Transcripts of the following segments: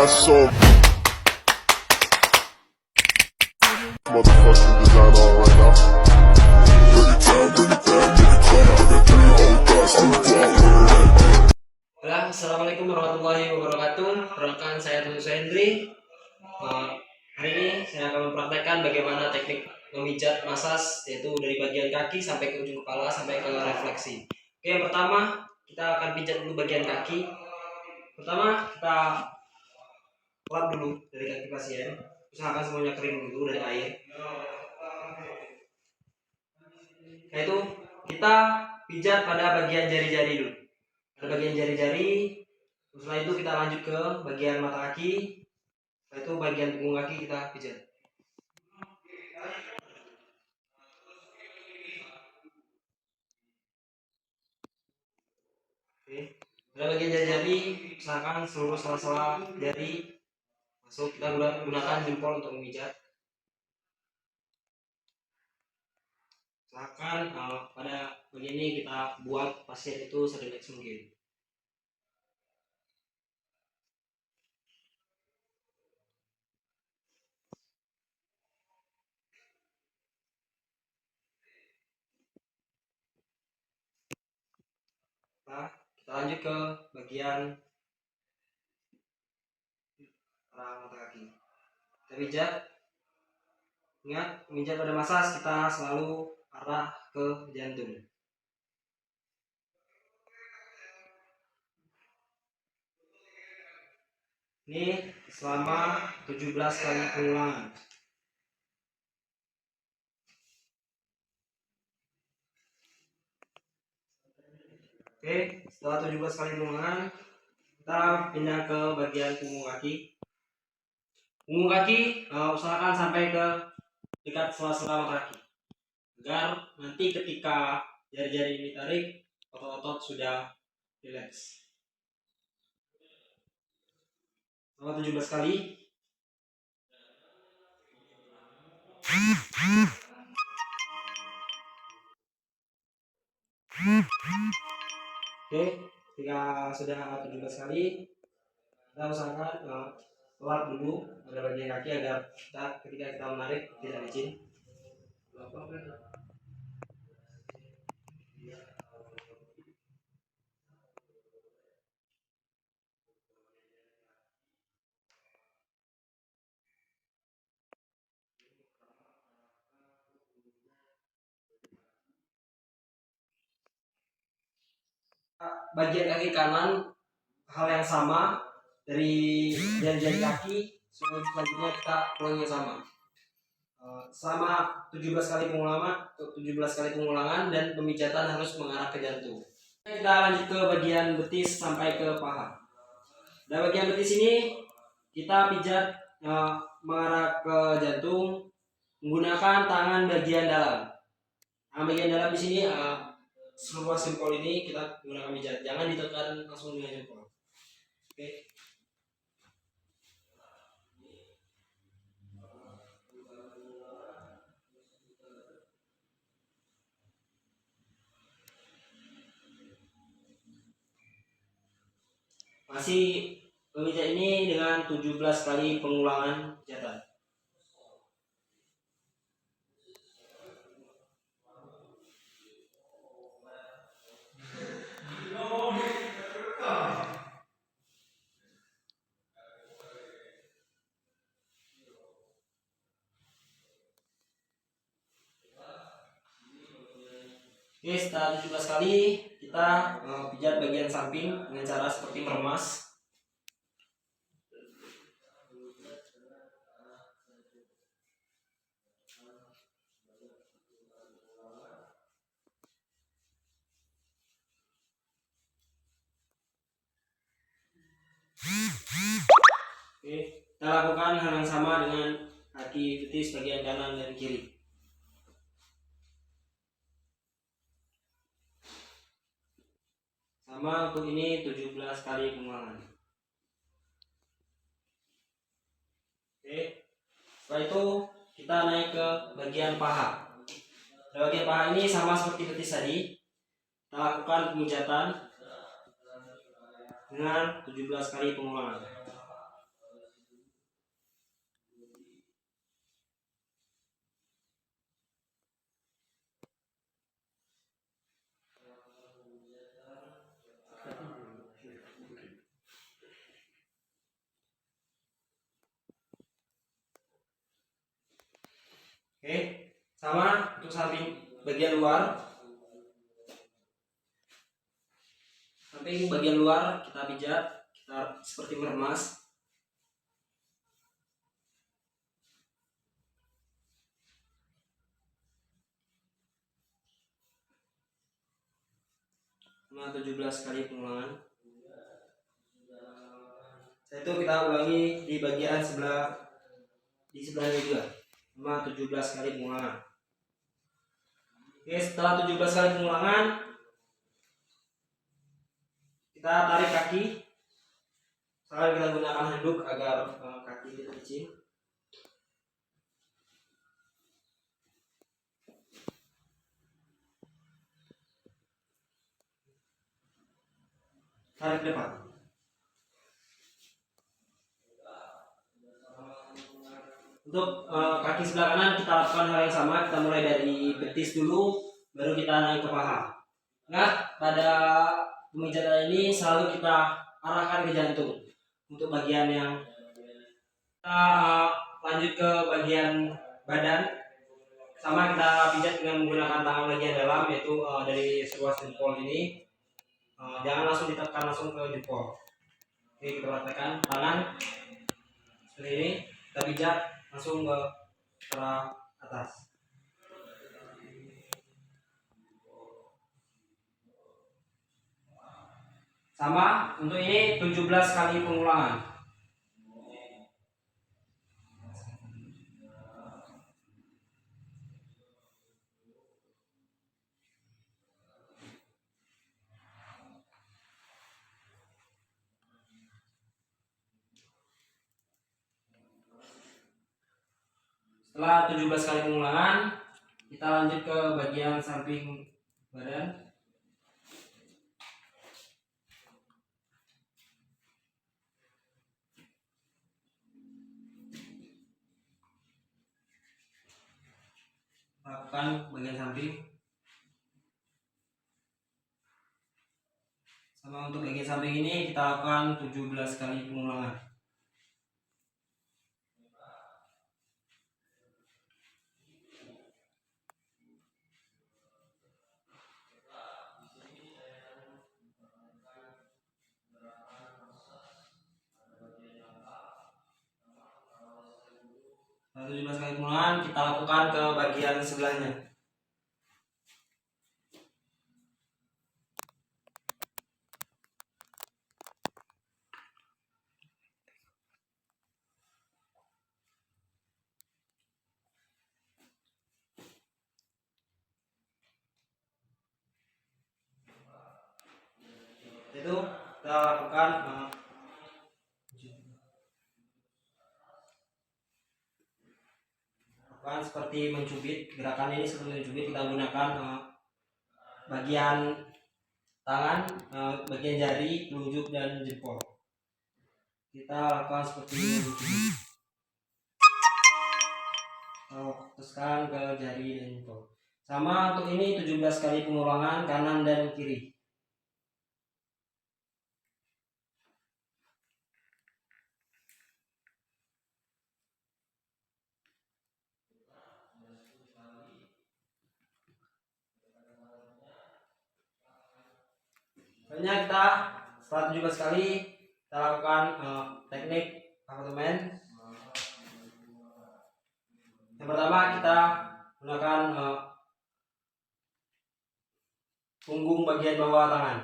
got some motherfucking design on right now. Bring it down, bring it down, make it clap. I got 3 whole thoughts to walk. Halo, assalamualaikum warahmatullahi wabarakatuh. Perkenalkan saya Tunus Hendri. Hari ini saya akan mempraktekkan bagaimana teknik memijat masas, yaitu dari bagian kaki sampai ke ujung kepala sampai ke refleksi. Oke, yang pertama kita akan pijat dulu bagian kaki. Pertama kita lap dulu dari kaki pasien. Usahakan semuanya kering dulu dari air. Nah itu kita pijat pada bagian jari-jari dulu. Pada bagian jari-jari. Setelah itu kita lanjut ke bagian mata kaki. Setelah itu bagian punggung kaki kita pijat. Oke. Pada bagian jari-jari, usahakan seluruh sela-sela jari masuk. Kita gunakan jempol untuk memijat. Usahakan pada bagian ini kita buat pasien itu serileks mungkin. Nah, kita lanjut ke bagian arah mata kaki. Kita pijat. Ingat, memijat pada masas kita selalu arah ke jantung. Ini selama 17 kali pengulangan. Oke, setelah 17 kali pengulangan, kita pindah ke bagian punggung kaki. Punggung kaki usahakan sampai ke dekat sela-sela mata kaki, agar nanti ketika jari-jari ini tarik, otot-otot sudah rileks. Selama 17 kali. Oke, ketika sudah 17 kali, kita usahakan lap dulu pada bagian kaki agar ketika kita menarik tidak licin. Bagian kaki kanan hal yang sama, dari jari-jari kaki selanjutnya kita ulangi sama. Selama 17 kali pengulangan dan pemijatan harus mengarah ke jantung. Kita lanjut ke bagian betis sampai ke paha. Dari bagian betis ini kita pijat mengarah ke jantung menggunakan tangan bagian dalam. Tangan bagian dalam di sini seluruh jempol ini kita gunakan pijat, jangan ditekan langsung dengan jempol. Oke. Masih pemijat ini dengan 17 kali pengulangan pijatan. Oke, setelah 17 kali kita pijat bagian samping dengan cara seperti meremas. Oke, kita lakukan hal yang sama dengan kaki betis bagian kanan dan kiri. Sama untuk ini 17 kali pengulangan. Oke. Setelah itu kita naik ke bagian paha. Di bagian paha ini sama seperti betis tadi. Kita lakukan pemijatan dengan 17 kali pengulangan. bagian luar, samping bagian luar kita pijat, kita seperti meremas. Selama 17 kali pengulangan. Setelah itu kita ulangi di bagian di sebelahnya juga, selama 17 kali pengulangan. Oke, setelah 17 kali pengulangan, kita tarik kaki. Sekarang kita gunakan handuk agar kaki tidak licin. Tarik ke depan. Untuk kaki sebelah kanan kita lakukan hal yang sama. Kita mulai dari betis dulu, baru kita naik ke paha. Ingat, pada pemijatan ini selalu kita arahkan ke jantung. Untuk bagian yang kita lanjut ke bagian badan, sama kita pijat dengan menggunakan tangan bagian dalam, yaitu dari seruas jempol ini. Jangan langsung ditekan langsung ke jempol. Oke, kita praktekkan tangan seperti ini, kita pijat langsung ke arah atas. Sama, untuk ini 17 kali pengulangan. Setelah 17 kali pengulangan, kita lanjut ke bagian samping badan. Lakukan bagian samping. Sama, untuk bagian samping ini kita lakukan 17 kali pengulangan. Setelah 17 kali pengulangan, kita lakukan ke bagian sebelahnya. Itu kita lakukan seperti mencubit. Gerakan ini seperti mencubit. Kita gunakan bagian tangan, bagian jari, telunjuk dan jempol. Kita lakukan seperti mencubit. Teruskan ke jari dan jempol. Sama, untuk ini 17 kali pengulangan kanan dan kiri. Selanjutnya kita setelah 17 kali kita lakukan teknik apartemen. Yang pertama kita gunakan punggung bagian bawah tangan.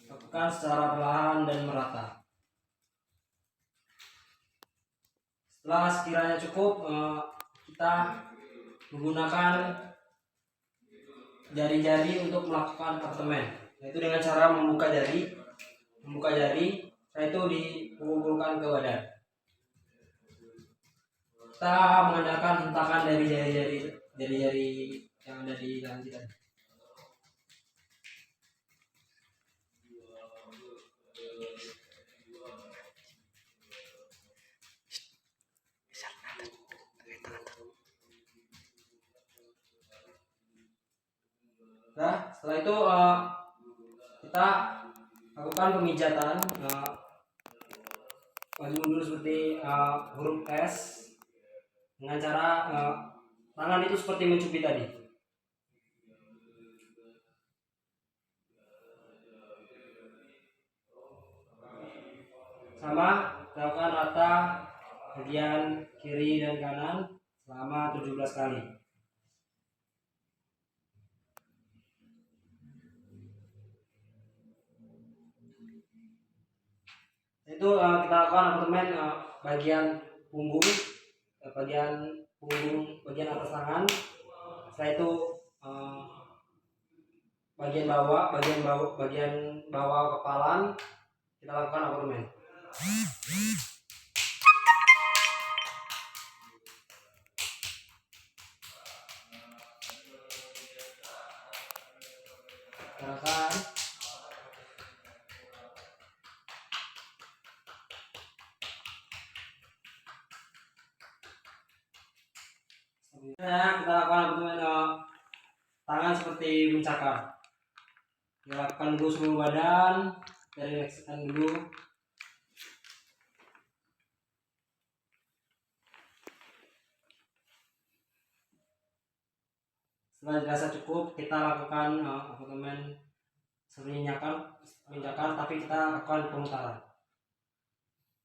Lakukan secara perlahan dan merata. Setelah sekiranya cukup, kita menggunakan jari-jari untuk melakukan apartemen, yaitu dengan cara membuka jari, setelah itu dipukul-pukulkan ke badan. Kita mengandalkan hentakan dari jari-jari yang ada di dalam kita. Nah, Setelah itu kita lakukan pemijatan maju mundur seperti huruf S dengan cara tangan itu seperti mencubit tadi. Sama, lakukan rata bagian kiri dan kanan selama 17 kali. Itu kita lakukan apartemen bagian punggung, bagian atas tangan. Setelah itu bagian bawah kepalan kita lakukan apartemen. Gerakan. Kita lakukan apartemen tangan seperti mencakar. Kita lakukan dulu seluruh badan, dari relakskan dulu. Setelah dirasa cukup, kita lakukan apartemen seperti menjakan, tapi kita lakukan pemutaran.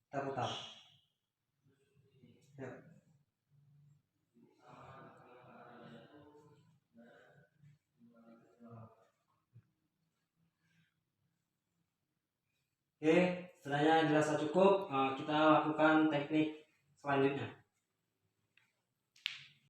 Kita putar. Ya. Oke, setelahnya dirasa cukup, kita lakukan teknik selanjutnya.